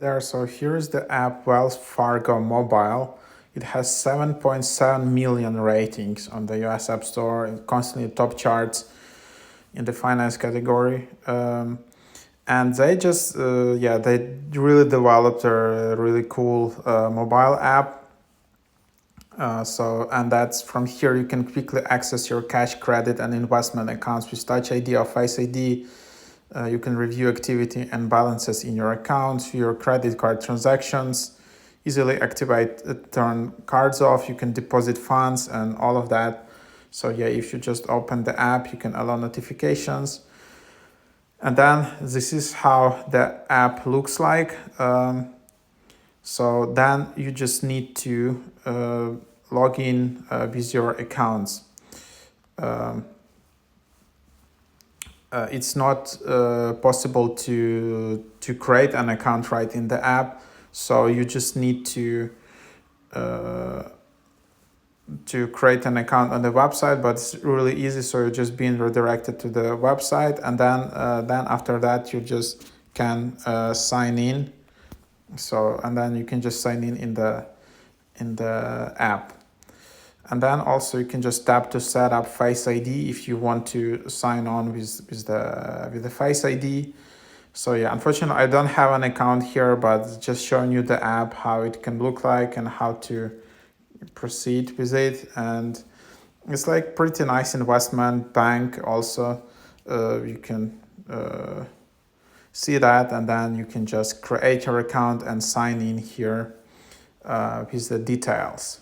There, so here's the app Wells Fargo Mobile. It has 7.7 million ratings on the US App Store. It constantly top charts in the finance category. And they just, they really developed a really cool mobile app. And that's from here you can quickly access your cash, credit, and investment accounts with Touch ID or Face ID. You can review activity and balances in your accounts, your credit card transactions, easily activate, turn cards off, you can deposit funds and all of that. So yeah, if you just open the app, you can allow notifications. And then this is how the app looks like. So then you just need to log in with your accounts. It's not possible to create an account right in the app, so you just need to create an account on the website, but it's really easy. So you're just being redirected to the website, and then after that you just can sign in. So and then you can just sign in the app. And then also you can just tap to set up Face ID if you want to sign on with the Face ID. So yeah, unfortunately I don't have an account here, but just showing you the app, how it can look like and how to proceed with it. And it's like pretty nice investment bank also. You can see that, and then you can just create your account and sign in here with the details.